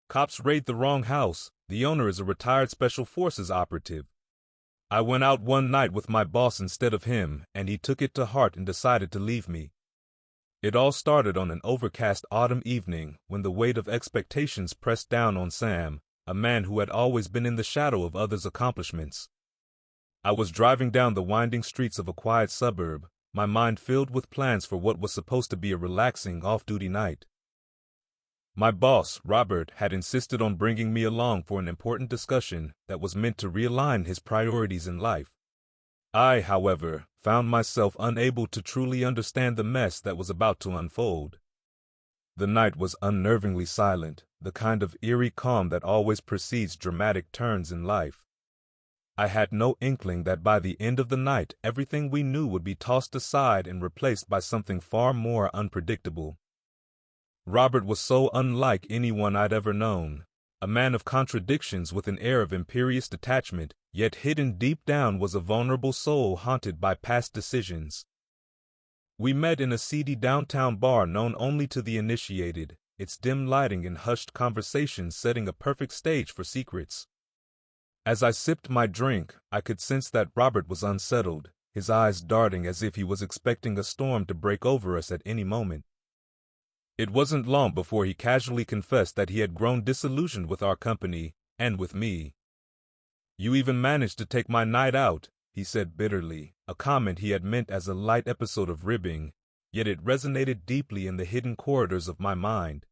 Cops raid the wrong house. The owner is a retired Special Forces operative. I went out one night with my boss instead of him, and he took it to heart and decided to leave me. It all started on an overcast autumn evening when the weight of expectations pressed down on Sam, a man who had always been in the shadow of others' accomplishments. I was driving down the winding streets of a quiet suburb, my mind filled with plans for what was supposed to be a relaxing off-duty night. My boss, Robert, had insisted on bringing me along for an important discussion that was meant to realign his priorities in life. I, however, found myself unable to truly understand the mess that was about to unfold. The night was unnervingly silent, the kind of eerie calm that always precedes dramatic turns in life. I had no inkling that by the end of the night everything we knew would be tossed aside and replaced by something far more unpredictable. Robert was so unlike anyone I'd ever known, a man of contradictions with an air of imperious detachment, yet hidden deep down was a vulnerable soul haunted by past decisions. We met in a seedy downtown bar known only to the initiated, its dim lighting and hushed conversations setting a perfect stage for secrets. As I sipped my drink, I could sense that Robert was unsettled, his eyes darting as if he was expecting a storm to break over us at any moment. It wasn't long before he casually confessed that he had grown disillusioned with our company, and with me. "You even managed to take my night out," he said bitterly, a comment he had meant as a light episode of ribbing, yet it resonated deeply in the hidden corridors of my mind.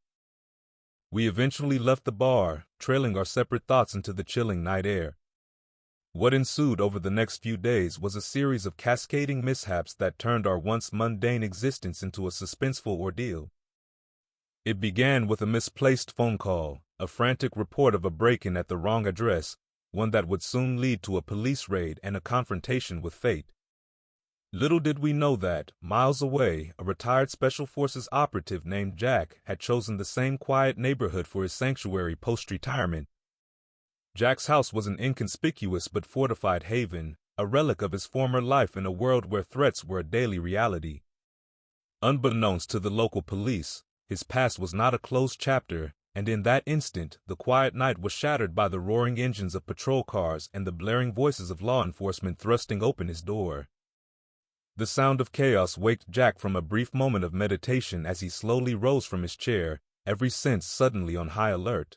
We eventually left the bar, trailing our separate thoughts into the chilling night air. What ensued over the next few days was a series of cascading mishaps that turned our once mundane existence into a suspenseful ordeal. It began with a misplaced phone call, a frantic report of a break-in at the wrong address, one that would soon lead to a police raid and a confrontation with fate. Little did we know that, miles away, a retired Special Forces operative named Jack had chosen the same quiet neighborhood for his sanctuary post-retirement. Jack's house was an inconspicuous but fortified haven, a relic of his former life in a world where threats were a daily reality. Unbeknownst to the local police, his past was not a closed chapter, and in that instant, the quiet night was shattered by the roaring engines of patrol cars and the blaring voices of law enforcement thrusting open his door. The sound of chaos waked Jack from a brief moment of meditation as he slowly rose from his chair, every sense suddenly on high alert.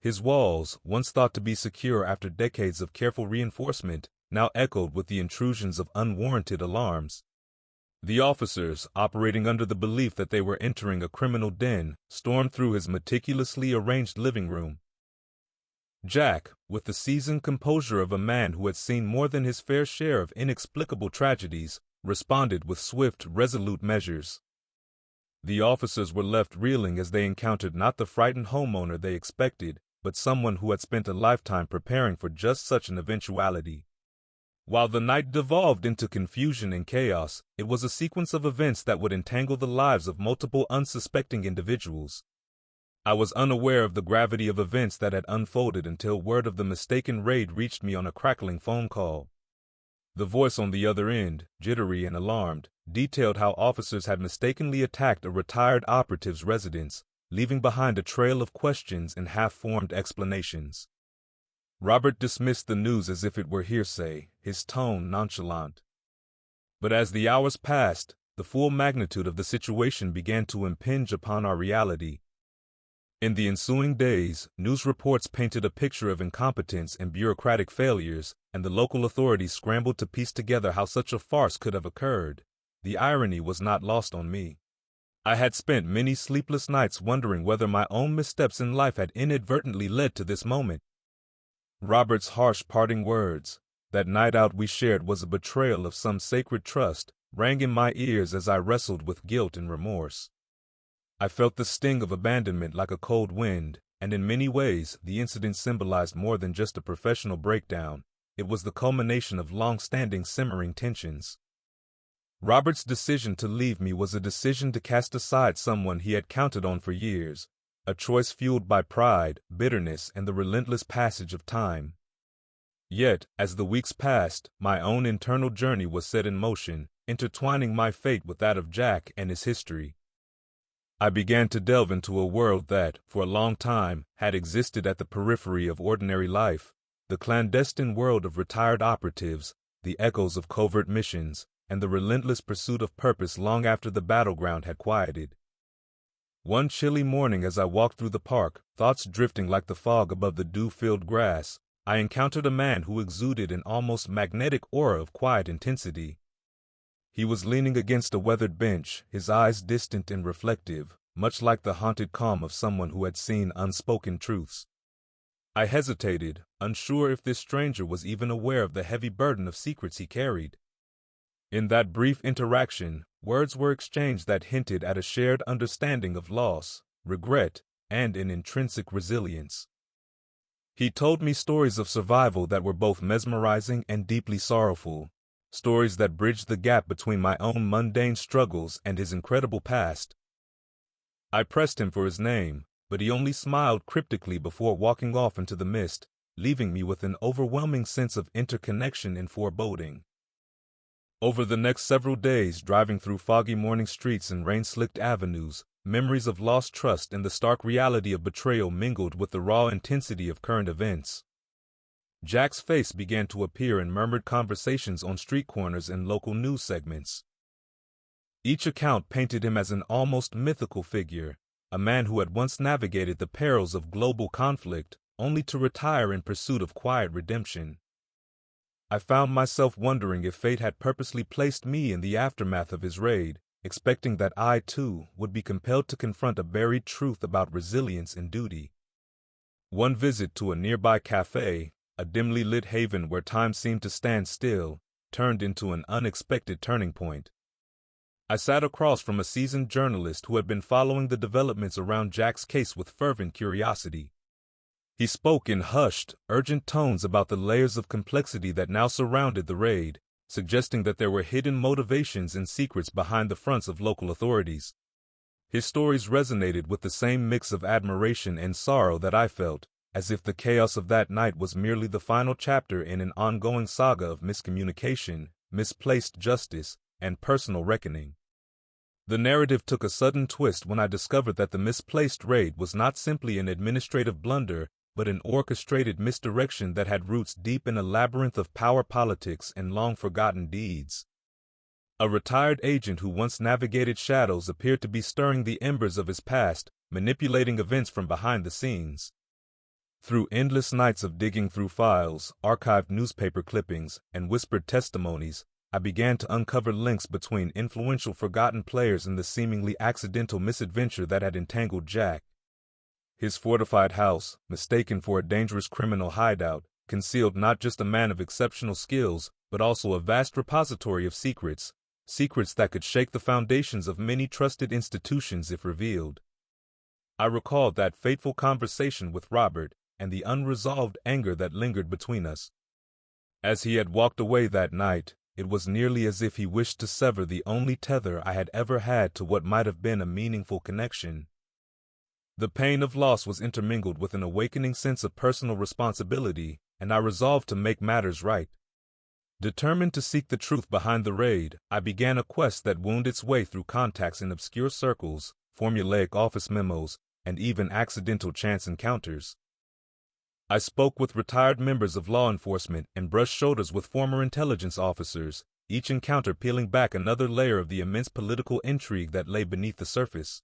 His walls, once thought to be secure after decades of careful reinforcement, now echoed with the intrusions of unwarranted alarms. The officers, operating under the belief that they were entering a criminal den, stormed through his meticulously arranged living room. Jack, with the seasoned composure of a man who had seen more than his fair share of inexplicable tragedies, responded with swift, resolute measures. The officers were left reeling as they encountered not the frightened homeowner they expected, but someone who had spent a lifetime preparing for just such an eventuality. While the night devolved into confusion and chaos, it was a sequence of events that would entangle the lives of multiple unsuspecting individuals. I was unaware of the gravity of events that had unfolded until word of the mistaken raid reached me on a crackling phone call. The voice on the other end, jittery and alarmed, detailed how officers had mistakenly attacked a retired operative's residence, leaving behind a trail of questions and half-formed explanations. Robert dismissed the news as if it were hearsay, his tone nonchalant. But as the hours passed, the full magnitude of the situation began to impinge upon our reality. In the ensuing days, news reports painted a picture of incompetence and bureaucratic failures, and the local authorities scrambled to piece together how such a farce could have occurred. The irony was not lost on me. I had spent many sleepless nights wondering whether my own missteps in life had inadvertently led to this moment. Robert's harsh parting words, that night out we shared was a betrayal of some sacred trust, rang in my ears as I wrestled with guilt and remorse. I felt the sting of abandonment like a cold wind, and in many ways the incident symbolized more than just a professional breakdown. It was the culmination of long-standing simmering tensions. Robert's decision to leave me was a decision to cast aside someone he had counted on for years, a choice fueled by pride, bitterness, and the relentless passage of time. Yet, as the weeks passed, my own internal journey was set in motion, intertwining my fate with that of Jack and his history. I began to delve into a world that, for a long time, had existed at the periphery of ordinary life, the clandestine world of retired operatives, the echoes of covert missions, and the relentless pursuit of purpose long after the battleground had quieted. One chilly morning as I walked through the park, thoughts drifting like the fog above the dew-filled grass, I encountered a man who exuded an almost magnetic aura of quiet intensity. He was leaning against a weathered bench, his eyes distant and reflective, much like the haunted calm of someone who had seen unspoken truths. I hesitated, unsure if this stranger was even aware of the heavy burden of secrets he carried. In that brief interaction, words were exchanged that hinted at a shared understanding of loss, regret, and an intrinsic resilience. He told me stories of survival that were both mesmerizing and deeply sorrowful, stories that bridged the gap between my own mundane struggles and his incredible past. I pressed him for his name, but he only smiled cryptically before walking off into the mist, leaving me with an overwhelming sense of interconnection and foreboding. Over the next several days, driving through foggy morning streets and rain-slicked avenues, memories of lost trust and the stark reality of betrayal mingled with the raw intensity of current events. Jack's face began to appear in murmured conversations on street corners and local news segments. Each account painted him as an almost mythical figure, a man who had once navigated the perils of global conflict, only to retire in pursuit of quiet redemption. I found myself wondering if fate had purposely placed me in the aftermath of his raid, expecting that I, too, would be compelled to confront a buried truth about resilience and duty. One visit to a nearby cafe, a dimly lit haven where time seemed to stand still, turned into an unexpected turning point. I sat across from a seasoned journalist who had been following the developments around Jack's case with fervent curiosity. He spoke in hushed, urgent tones about the layers of complexity that now surrounded the raid, suggesting that there were hidden motivations and secrets behind the fronts of local authorities. His stories resonated with the same mix of admiration and sorrow that I felt, as if the chaos of that night was merely the final chapter in an ongoing saga of miscommunication, misplaced justice, and personal reckoning. The narrative took a sudden twist when I discovered that the misplaced raid was not simply an administrative blunder, but an orchestrated misdirection that had roots deep in a labyrinth of power politics and long-forgotten deeds. A retired agent who once navigated shadows appeared to be stirring the embers of his past, manipulating events from behind the scenes. Through endless nights of digging through files, archived newspaper clippings, and whispered testimonies, I began to uncover links between influential forgotten players and the seemingly accidental misadventure that had entangled Jack. His fortified house, mistaken for a dangerous criminal hideout, concealed not just a man of exceptional skills, but also a vast repository of secrets, secrets that could shake the foundations of many trusted institutions if revealed. I recalled that fateful conversation with Robert and the unresolved anger that lingered between us. As he had walked away that night, it was nearly as if he wished to sever the only tether I had ever had to what might have been a meaningful connection. The pain of loss was intermingled with an awakening sense of personal responsibility, and I resolved to make matters right. Determined to seek the truth behind the raid, I began a quest that wound its way through contacts in obscure circles, formulaic office memos, and even accidental chance encounters. I spoke with retired members of law enforcement and brushed shoulders with former intelligence officers, each encounter peeling back another layer of the immense political intrigue that lay beneath the surface.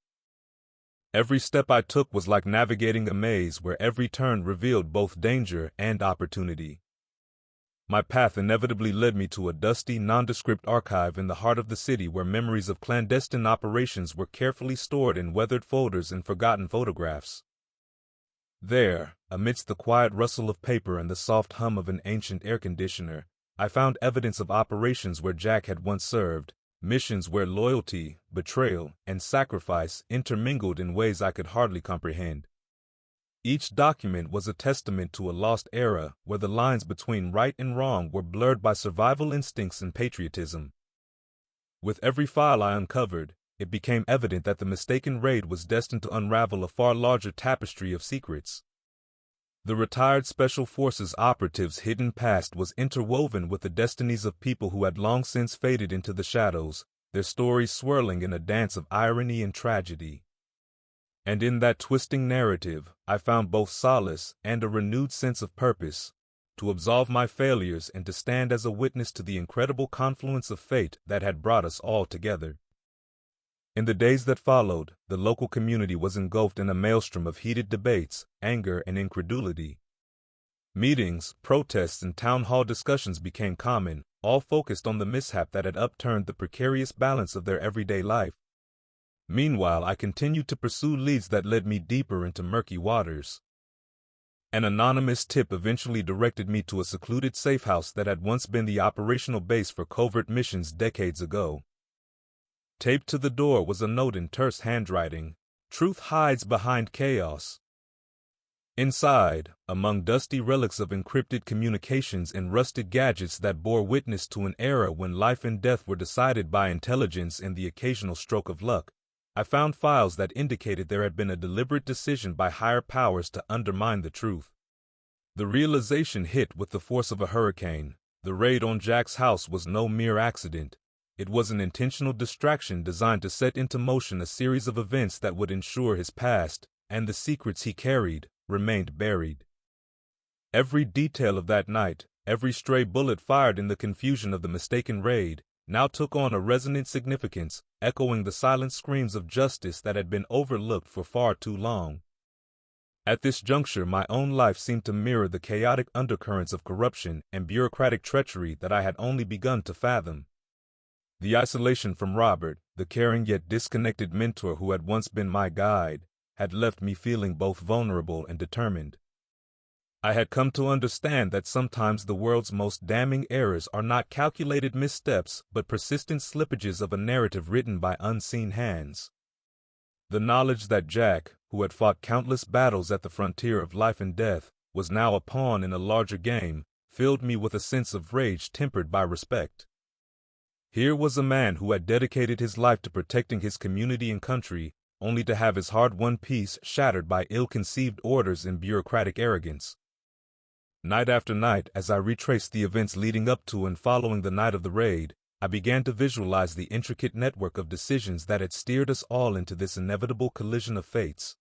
Every step I took was like navigating a maze where every turn revealed both danger and opportunity. My path inevitably led me to a dusty, nondescript archive in the heart of the city where memories of clandestine operations were carefully stored in weathered folders and forgotten photographs. There, amidst the quiet rustle of paper and the soft hum of an ancient air conditioner, I found evidence of operations where Jack had once served, missions where loyalty, betrayal, and sacrifice intermingled in ways I could hardly comprehend. Each document was a testament to a lost era where the lines between right and wrong were blurred by survival instincts and patriotism. With every file I uncovered, it became evident that the mistaken raid was destined to unravel a far larger tapestry of secrets. The retired Special Forces operatives' hidden past was interwoven with the destinies of people who had long since faded into the shadows, their stories swirling in a dance of irony and tragedy. And in that twisting narrative, I found both solace and a renewed sense of purpose, to absolve my failures and to stand as a witness to the incredible confluence of fate that had brought us all together. In the days that followed, the local community was engulfed in a maelstrom of heated debates, anger, and incredulity. Meetings, protests, and town hall discussions became common, all focused on the mishap that had upturned the precarious balance of their everyday life. Meanwhile, I continued to pursue leads that led me deeper into murky waters. An anonymous tip eventually directed me to a secluded safe house that had once been the operational base for covert missions decades ago. Taped to the door was a note in terse handwriting: "Truth hides behind chaos." Inside, among dusty relics of encrypted communications and rusted gadgets that bore witness to an era when life and death were decided by intelligence and the occasional stroke of luck, I found files that indicated there had been a deliberate decision by higher powers to undermine the truth. The realization hit with the force of a hurricane. The raid on Jack's house was no mere accident. It was an intentional distraction designed to set into motion a series of events that would ensure his past, and the secrets he carried, remained buried. Every detail of that night, every stray bullet fired in the confusion of the mistaken raid, now took on a resonant significance, echoing the silent screams of justice that had been overlooked for far too long. At this juncture, my own life seemed to mirror the chaotic undercurrents of corruption and bureaucratic treachery that I had only begun to fathom. The isolation from Robert, the caring yet disconnected mentor who had once been my guide, had left me feeling both vulnerable and determined. I had come to understand that sometimes the world's most damning errors are not calculated missteps but persistent slippages of a narrative written by unseen hands. The knowledge that Jack, who had fought countless battles at the frontier of life and death, was now a pawn in a larger game, filled me with a sense of rage tempered by respect. Here was a man who had dedicated his life to protecting his community and country, only to have his hard-won peace shattered by ill-conceived orders and bureaucratic arrogance. Night after night, as I retraced the events leading up to and following the night of the raid, I began to visualize the intricate network of decisions that had steered us all into this inevitable collision of fates.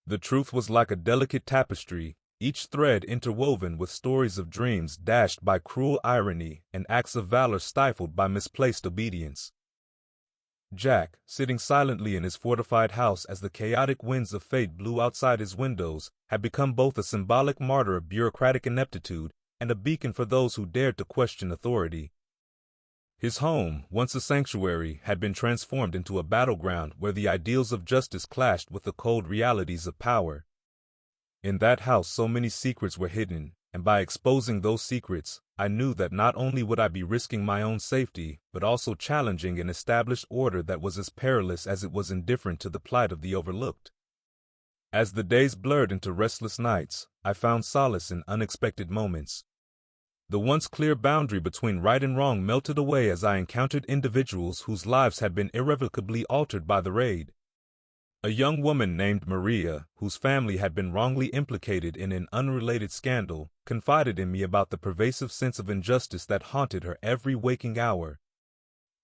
The truth was like a delicate tapestry, each thread interwoven with stories of dreams dashed by cruel irony and acts of valor stifled by misplaced obedience. Jack, sitting silently in his fortified house as the chaotic winds of fate blew outside his windows, had become both a symbolic martyr of bureaucratic ineptitude and a beacon for those who dared to question authority. His home, once a sanctuary, had been transformed into a battleground where the ideals of justice clashed with the cold realities of power. In that house so many secrets were hidden, and by exposing those secrets, I knew that not only would I be risking my own safety, but also challenging an established order that was as perilous as it was indifferent to the plight of the overlooked. As the days blurred into restless nights, I found solace in unexpected moments. The once clear boundary between right and wrong melted away as I encountered individuals whose lives had been irrevocably altered by the raid. A young woman named Maria, whose family had been wrongly implicated in an unrelated scandal, confided in me about the pervasive sense of injustice that haunted her every waking hour.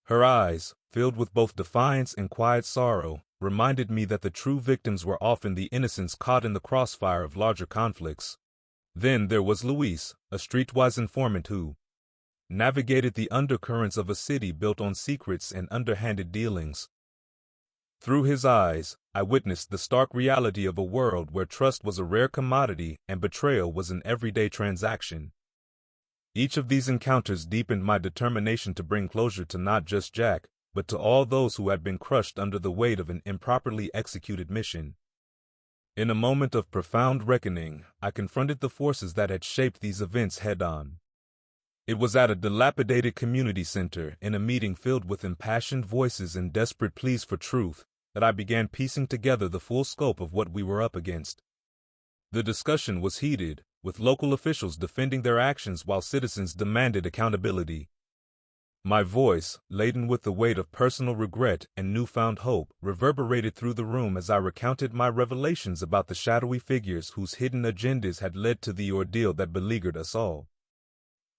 Her eyes, filled with both defiance and quiet sorrow, reminded me that the true victims were often the innocents caught in the crossfire of larger conflicts. Then there was Luis, a streetwise informant who navigated the undercurrents of a city built on secrets and underhanded dealings. Through his eyes, I witnessed the stark reality of a world where trust was a rare commodity and betrayal was an everyday transaction. Each of these encounters deepened my determination to bring closure to not just Jack, but to all those who had been crushed under the weight of an improperly executed mission. In a moment of profound reckoning, I confronted the forces that had shaped these events head-on. It was at a dilapidated community center, in a meeting filled with impassioned voices and desperate pleas for truth, that I began piecing together the full scope of what we were up against. The discussion was heated, with local officials defending their actions while citizens demanded accountability. My voice, laden with the weight of personal regret and newfound hope, reverberated through the room as I recounted my revelations about the shadowy figures whose hidden agendas had led to the ordeal that beleaguered us all.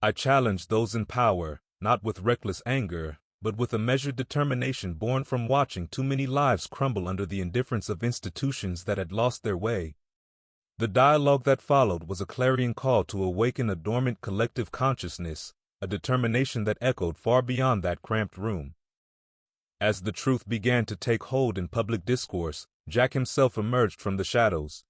I challenged those in power, not with reckless anger, but with a measured determination born from watching too many lives crumble under the indifference of institutions that had lost their way. The dialogue that followed was a clarion call to awaken a dormant collective consciousness, a determination that echoed far beyond that cramped room. As the truth began to take hold in public discourse, Jack himself emerged from the shadows.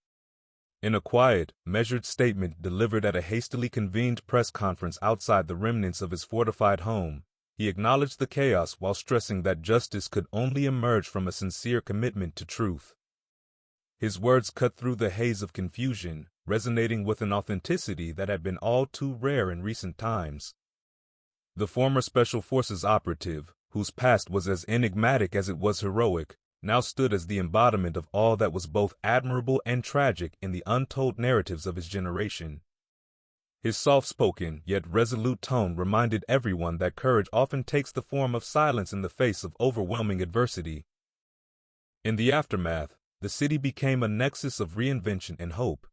In a quiet, measured statement delivered at a hastily convened press conference outside the remnants of his fortified home, he acknowledged the chaos while stressing that justice could only emerge from a sincere commitment to truth. His words cut through the haze of confusion, resonating with an authenticity that had been all too rare in recent times. The former Special Forces operative, whose past was as enigmatic as it was heroic, now stood as the embodiment of all that was both admirable and tragic in the untold narratives of his generation. His soft-spoken yet resolute tone reminded everyone that courage often takes the form of silence in the face of overwhelming adversity. In the aftermath, the city became a nexus of reinvention and hope.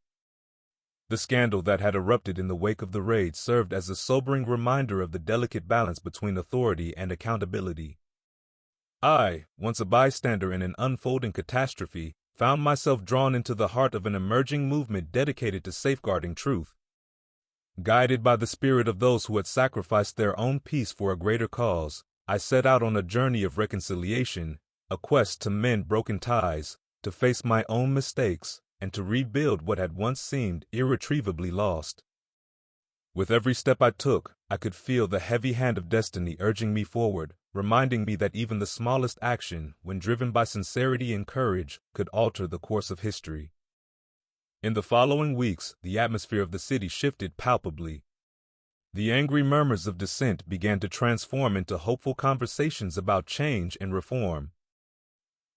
The scandal that had erupted in the wake of the raid served as a sobering reminder of the delicate balance between authority and accountability. I, once a bystander in an unfolding catastrophe, found myself drawn into the heart of an emerging movement dedicated to safeguarding truth. Guided by the spirit of those who had sacrificed their own peace for a greater cause, I set out on a journey of reconciliation, a quest to mend broken ties, to face my own mistakes, and to rebuild what had once seemed irretrievably lost. With every step I took, I could feel the heavy hand of destiny urging me forward, reminding me that even the smallest action, when driven by sincerity and courage, could alter the course of history. In the following weeks, the atmosphere of the city shifted palpably. The angry murmurs of dissent began to transform into hopeful conversations about change and reform.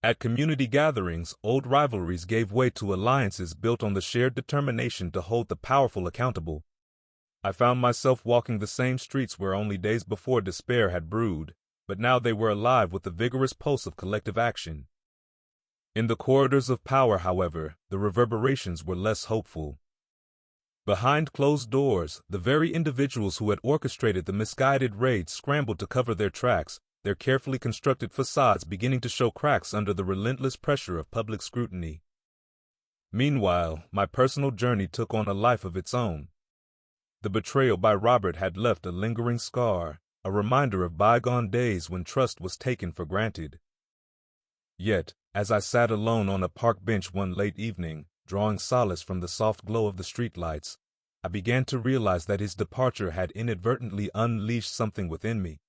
At community gatherings, old rivalries gave way to alliances built on the shared determination to hold the powerful accountable. I found myself walking the same streets where only days before despair had brewed, but now they were alive with the vigorous pulse of collective action. In the corridors of power, however, the reverberations were less hopeful. Behind closed doors, the very individuals who had orchestrated the misguided raid scrambled to cover their tracks, their carefully constructed facades beginning to show cracks under the relentless pressure of public scrutiny. Meanwhile, my personal journey took on a life of its own. The betrayal by Robert had left a lingering scar, a reminder of bygone days when trust was taken for granted. Yet, as I sat alone on a park bench one late evening, drawing solace from the soft glow of the streetlights, I began to realize that his departure had inadvertently unleashed something within me.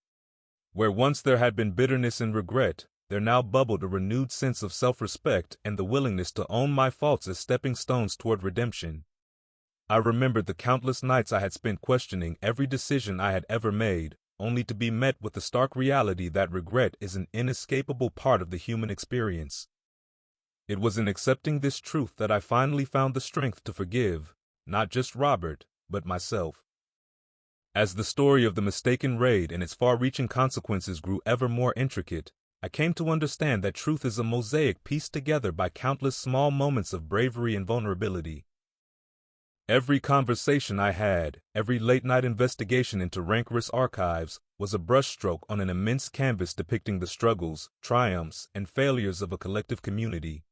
Where once there had been bitterness and regret, there now bubbled a renewed sense of self-respect and the willingness to own my faults as stepping stones toward redemption. I remembered the countless nights I had spent questioning every decision I had ever made, only to be met with the stark reality that regret is an inescapable part of the human experience. It was in accepting this truth that I finally found the strength to forgive, not just Robert, but myself. As the story of the mistaken raid and its far-reaching consequences grew ever more intricate, I came to understand that truth is a mosaic pieced together by countless small moments of bravery and vulnerability. Every conversation I had, every late-night investigation into rancorous archives, was a brushstroke on an immense canvas depicting the struggles, triumphs, and failures of a collective community.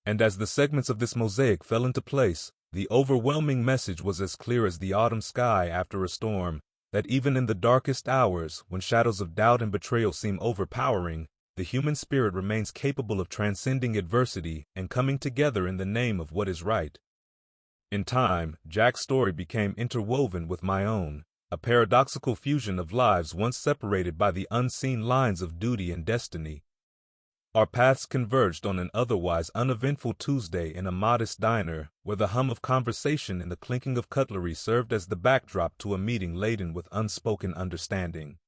And as the segments of this mosaic fell into place, the overwhelming message was as clear as the autumn sky after a storm, that even in the darkest hours, when shadows of doubt and betrayal seem overpowering, the human spirit remains capable of transcending adversity and coming together in the name of what is right. In time, Jack's story became interwoven with my own, a paradoxical fusion of lives once separated by the unseen lines of duty and destiny. Our paths converged on an otherwise uneventful Tuesday in a modest diner, where the hum of conversation and the clinking of cutlery served as the backdrop to a meeting laden with unspoken understanding.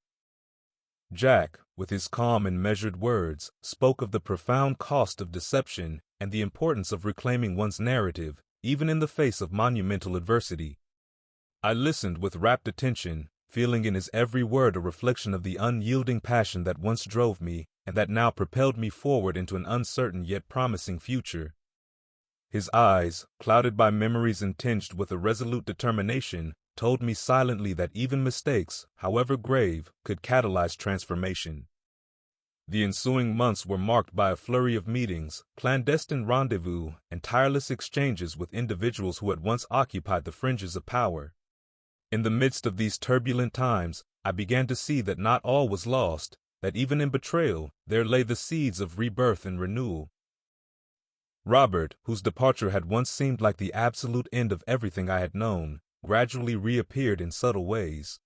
Jack, with his calm and measured words, spoke of the profound cost of deception and the importance of reclaiming one's narrative, even in the face of monumental adversity. I listened with rapt attention, feeling in his every word a reflection of the unyielding passion that once drove me and that now propelled me forward into an uncertain yet promising future. His eyes, clouded by memories and tinged with a resolute determination, told me silently that even mistakes, however grave, could catalyze transformation. The ensuing months were marked by a flurry of meetings, clandestine rendezvous, and tireless exchanges with individuals who had once occupied the fringes of power. In the midst of these turbulent times, I began to see that not all was lost, that even in betrayal, there lay the seeds of rebirth and renewal. Robert, whose departure had once seemed like the absolute end of everything I had known, gradually reappeared in subtle ways.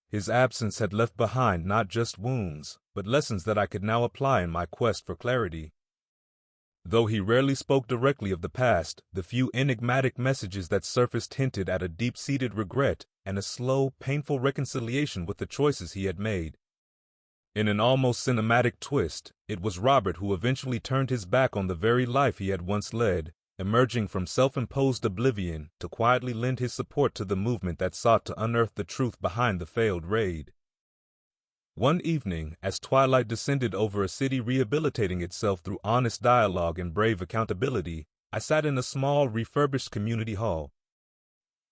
His absence had left behind not just wounds, but lessons that I could now apply in my quest for clarity. Though he rarely spoke directly of the past, the few enigmatic messages that surfaced hinted at a deep-seated regret and a slow, painful reconciliation with the choices he had made. In an almost cinematic twist, it was Robert who eventually turned his back on the very life he had once led, emerging from self-imposed oblivion to quietly lend his support to the movement that sought to unearth the truth behind the failed raid. One evening, as twilight descended over a city rehabilitating itself through honest dialogue and brave accountability, I sat in a small, refurbished community hall.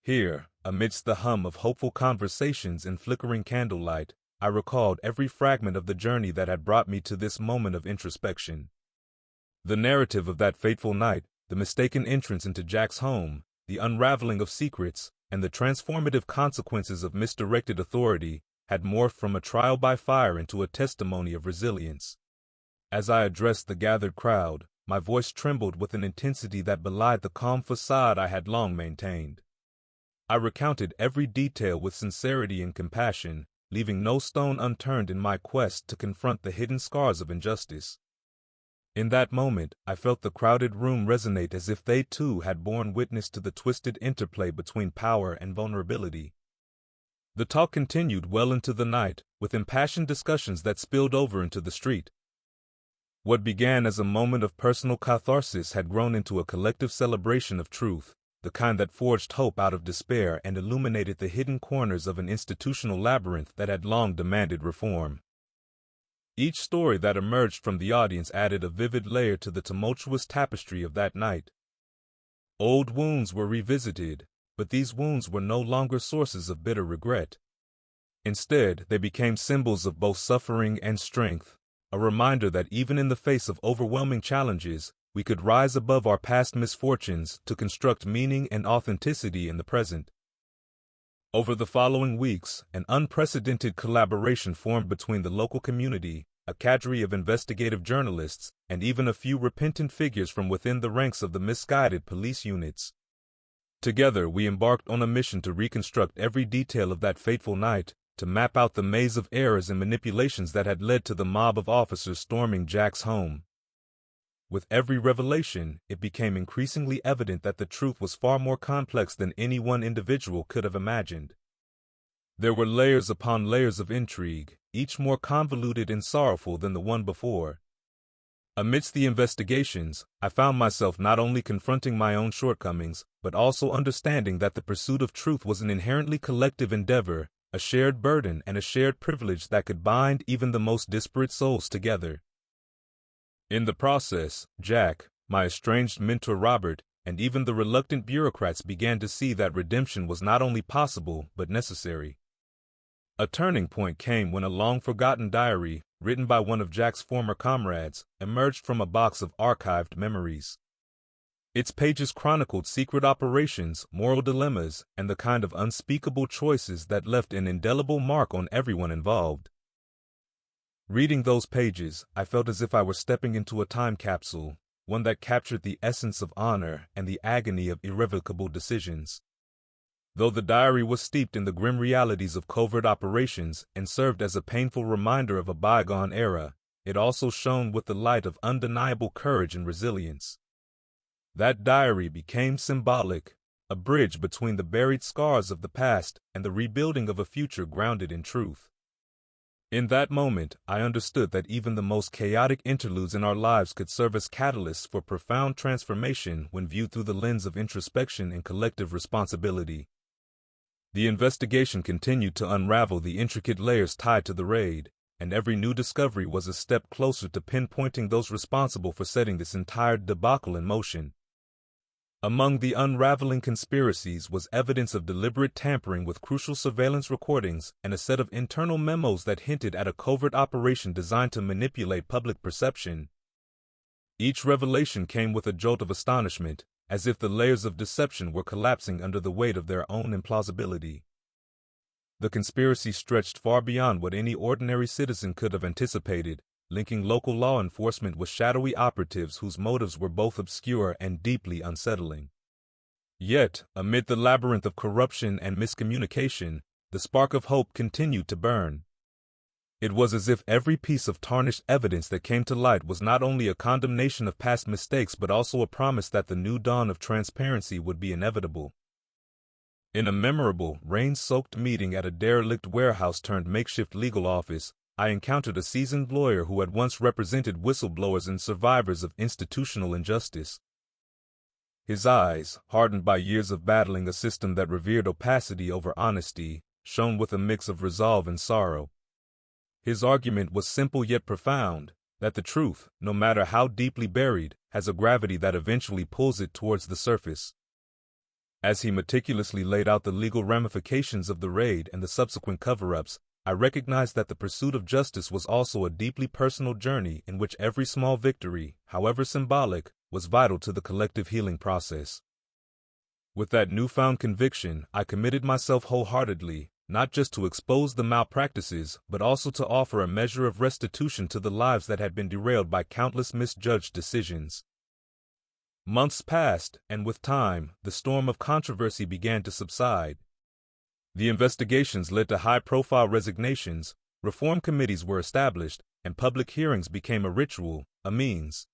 Here, amidst the hum of hopeful conversations and flickering candlelight, I recalled every fragment of the journey that had brought me to this moment of introspection. The narrative of that fateful night, the mistaken entrance into Jack's home, the unraveling of secrets, and the transformative consequences of misdirected authority had morphed from a trial by fire into a testimony of resilience. As I addressed the gathered crowd, my voice trembled with an intensity that belied the calm facade I had long maintained. I recounted every detail with sincerity and compassion, leaving no stone unturned in my quest to confront the hidden scars of injustice. In that moment, I felt the crowded room resonate as if they too had borne witness to the twisted interplay between power and vulnerability. The talk continued well into the night, with impassioned discussions that spilled over into the street. What began as a moment of personal catharsis had grown into a collective celebration of truth, the kind that forged hope out of despair and illuminated the hidden corners of an institutional labyrinth that had long demanded reform. Each story that emerged from the audience added a vivid layer to the tumultuous tapestry of that night. Old wounds were revisited, but these wounds were no longer sources of bitter regret. Instead, they became symbols of both suffering and strength, a reminder that even in the face of overwhelming challenges, we could rise above our past misfortunes to construct meaning and authenticity in the present. Over the following weeks, an unprecedented collaboration formed between the local community, a cadre of investigative journalists, and even a few repentant figures from within the ranks of the misguided police units. Together, we embarked on a mission to reconstruct every detail of that fateful night, to map out the maze of errors and manipulations that had led to the mob of officers storming Jack's home. With every revelation, it became increasingly evident that the truth was far more complex than any one individual could have imagined. There were layers upon layers of intrigue, each more convoluted and sorrowful than the one before. Amidst the investigations, I found myself not only confronting my own shortcomings, but also understanding that the pursuit of truth was an inherently collective endeavor, a shared burden and a shared privilege that could bind even the most disparate souls together. In the process, Jack, my estranged mentor Robert, and even the reluctant bureaucrats began to see that redemption was not only possible, but necessary. A turning point came when a long-forgotten diary, written by one of Jack's former comrades, emerged from a box of archived memories. Its pages chronicled secret operations, moral dilemmas, and the kind of unspeakable choices that left an indelible mark on everyone involved. Reading those pages, I felt as if I were stepping into a time capsule, one that captured the essence of honor and the agony of irrevocable decisions. Though the diary was steeped in the grim realities of covert operations and served as a painful reminder of a bygone era, it also shone with the light of undeniable courage and resilience. That diary became symbolic, a bridge between the buried scars of the past and the rebuilding of a future grounded in truth. In that moment, I understood that even the most chaotic interludes in our lives could serve as catalysts for profound transformation when viewed through the lens of introspection and collective responsibility. The investigation continued to unravel the intricate layers tied to the raid, and every new discovery was a step closer to pinpointing those responsible for setting this entire debacle in motion. Among the unraveling conspiracies was evidence of deliberate tampering with crucial surveillance recordings and a set of internal memos that hinted at a covert operation designed to manipulate public perception. Each revelation came with a jolt of astonishment, as if the layers of deception were collapsing under the weight of their own implausibility. The conspiracy stretched far beyond what any ordinary citizen could have anticipated, linking local law enforcement with shadowy operatives whose motives were both obscure and deeply unsettling. Yet, amid the labyrinth of corruption and miscommunication, the spark of hope continued to burn. It was as if every piece of tarnished evidence that came to light was not only a condemnation of past mistakes but also a promise that the new dawn of transparency would be inevitable. In a memorable, rain-soaked meeting at a derelict warehouse turned makeshift legal office, I encountered a seasoned lawyer who had once represented whistleblowers and survivors of institutional injustice. His eyes, hardened by years of battling a system that revered opacity over honesty, shone with a mix of resolve and sorrow. His argument was simple yet profound, that the truth, no matter how deeply buried, has a gravity that eventually pulls it towards the surface. As he meticulously laid out the legal ramifications of the raid and the subsequent cover-ups, I recognized that the pursuit of justice was also a deeply personal journey in which every small victory, however symbolic, was vital to the collective healing process. With that newfound conviction, I committed myself wholeheartedly, not just to expose the malpractices, but also to offer a measure of restitution to the lives that had been derailed by countless misjudged decisions. Months passed, and with time, the storm of controversy began to subside. The investigations led to high-profile resignations, reform committees were established, and public hearings became a ritual, a means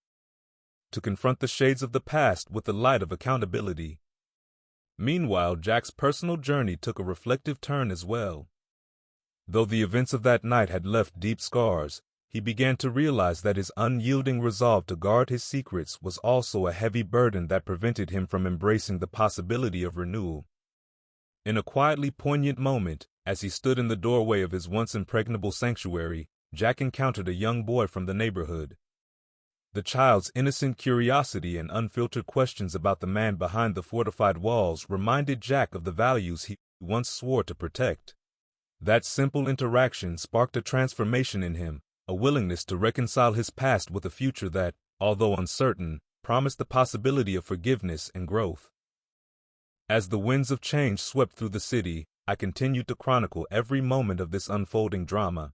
to confront the shades of the past with the light of accountability. Meanwhile, Jack's personal journey took a reflective turn as well. Though the events of that night had left deep scars, he began to realize that his unyielding resolve to guard his secrets was also a heavy burden that prevented him from embracing the possibility of renewal. In a quietly poignant moment, as he stood in the doorway of his once impregnable sanctuary, Jack encountered a young boy from the neighborhood. The child's innocent curiosity and unfiltered questions about the man behind the fortified walls reminded Jack of the values he once swore to protect. That simple interaction sparked a transformation in him, a willingness to reconcile his past with a future that, although uncertain, promised the possibility of forgiveness and growth. As the winds of change swept through the city, I continued to chronicle every moment of this unfolding drama.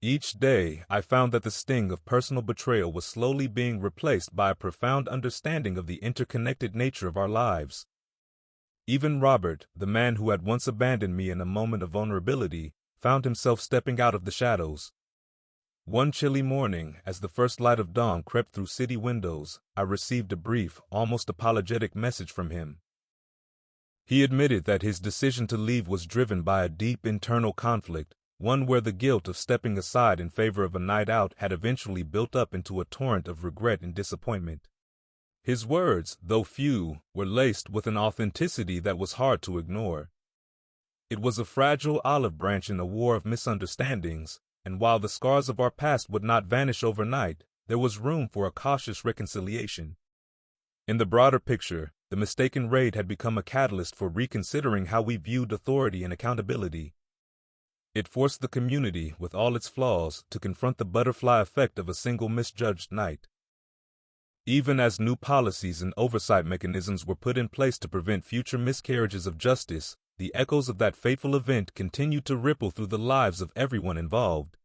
Each day, I found that the sting of personal betrayal was slowly being replaced by a profound understanding of the interconnected nature of our lives. Even Robert, the man who had once abandoned me in a moment of vulnerability, found himself stepping out of the shadows. One chilly morning, as the first light of dawn crept through city windows, I received a brief, almost apologetic message from him. He admitted that his decision to leave was driven by a deep internal conflict, one where the guilt of stepping aside in favor of a night out had eventually built up into a torrent of regret and disappointment. His words, though few, were laced with an authenticity that was hard to ignore. It was a fragile olive branch in a war of misunderstandings, and while the scars of our past would not vanish overnight, there was room for a cautious reconciliation. In the broader picture, the mistaken raid had become a catalyst for reconsidering how we viewed authority and accountability. It forced the community, with all its flaws, to confront the butterfly effect of a single misjudged night. Even as new policies and oversight mechanisms were put in place to prevent future miscarriages of justice, the echoes of that fateful event continued to ripple through the lives of everyone involved.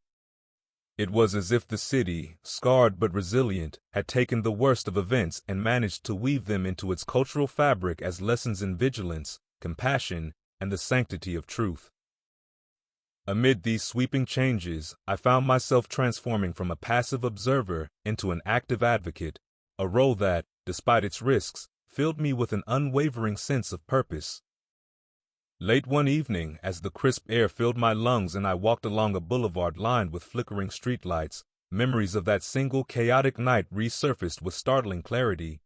It was as if the city, scarred but resilient, had taken the worst of events and managed to weave them into its cultural fabric as lessons in vigilance, compassion, and the sanctity of truth. Amid these sweeping changes, I found myself transforming from a passive observer into an active advocate, a role that, despite its risks, filled me with an unwavering sense of purpose. Late one evening, as the crisp air filled my lungs and I walked along a boulevard lined with flickering streetlights, memories of that single chaotic night resurfaced with startling clarity.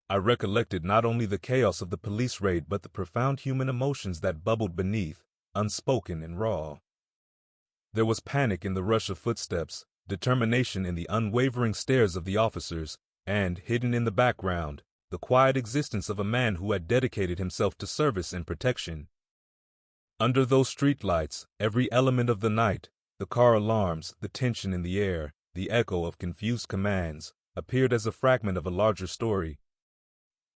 I recollected not only the chaos of the police raid but the profound human emotions that bubbled beneath, unspoken and raw. There was panic in the rush of footsteps, determination in the unwavering stares of the officers, and, hidden in the background, the quiet existence of a man who had dedicated himself to service and protection. Under those streetlights, every element of the night, the car alarms, the tension in the air, the echo of confused commands, appeared as a fragment of a larger story.